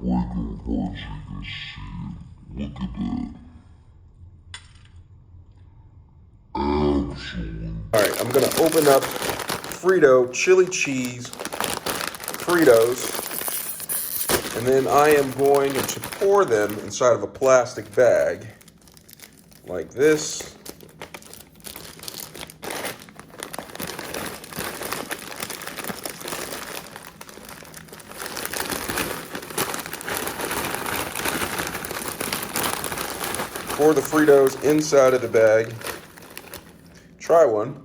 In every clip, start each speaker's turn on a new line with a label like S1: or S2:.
S1: Alright, I'm gonna open up Frito chili cheese Fritos, and then I am going to pour them inside of a plastic bag like this. Pour the Fritos inside of the bag. Try one.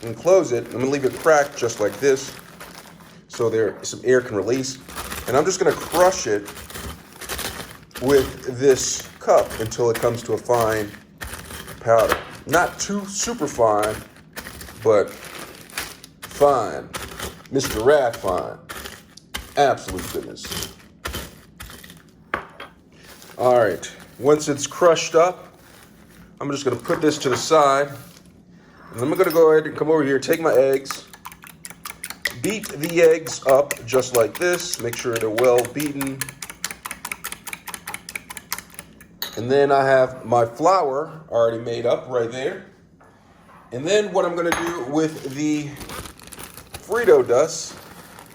S1: And close it. I'm going to leave it cracked just like this so some air can release. And I'm just going to crush it with this cup until it comes to a fine powder. Not too super fine, but fine. Mr.Wrath fine. Absolute goodness. All right, once it's crushed up, I'm just gonna put this to the side. And I'm gonna go ahead and come over here, take my eggs, beat the eggs up just like this, make sure they're well beaten. And then I have my flour already made up right there. And then what I'm gonna do with the Frito dust,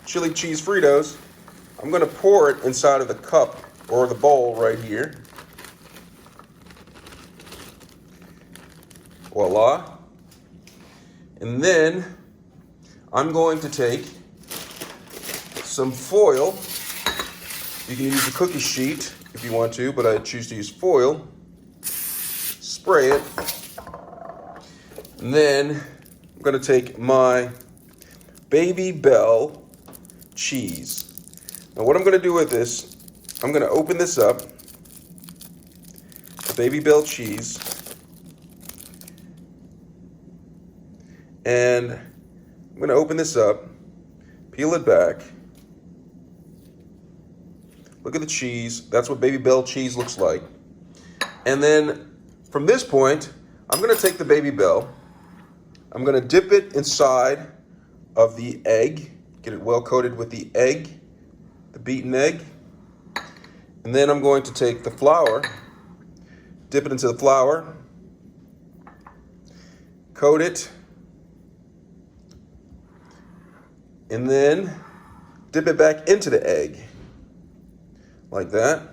S1: chili cheese Fritos, I'm gonna pour it inside of the cup or the bowl right here. Voila. And then I'm going to take some foil. You can use a cookie sheet if you want to, but I choose to use foil. Spray it. And then I'm gonna take my Babybel cheese. Now what I'm gonna do with this, I'm gonna open this up, the Babybel cheese, and I'm gonna open this up, peel it back. Look at the cheese. That's what Babybel cheese looks like. And then from this point, I'm gonna take the Babybel, I'm gonna dip it inside of the egg, get it well coated with the egg, the beaten egg. And then I'm going to take the flour, dip it into the flour, coat it, and then dip it back into the egg, like that.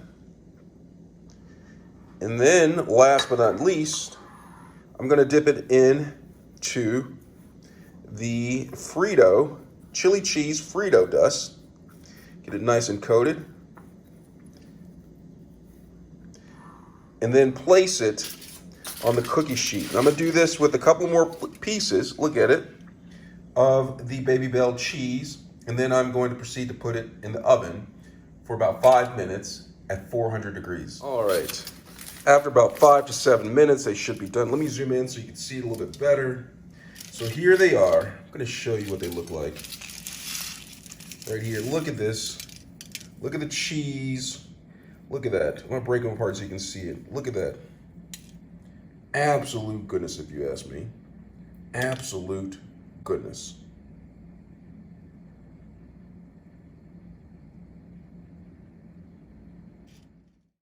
S1: And then, last but not least, I'm gonna dip it into the Frito, chili cheese Frito dust. Get it nice and coated. And then place it on the cookie sheet. And I'm gonna do this with a couple more pieces, look at it, of the Babybel cheese. And then I'm going to proceed to put it in the oven for about 5 minutes at 400 degrees. All right, after about 5 to 7 minutes, they should be done. Let me zoom in so you can see it a little bit better. So here they are. I'm gonna show you what they look like. Right here, look at this. Look at the cheese. Look at that. I'm gonna break them apart so you can see it. Look at that. Absolute goodness, if you ask me. Absolute goodness.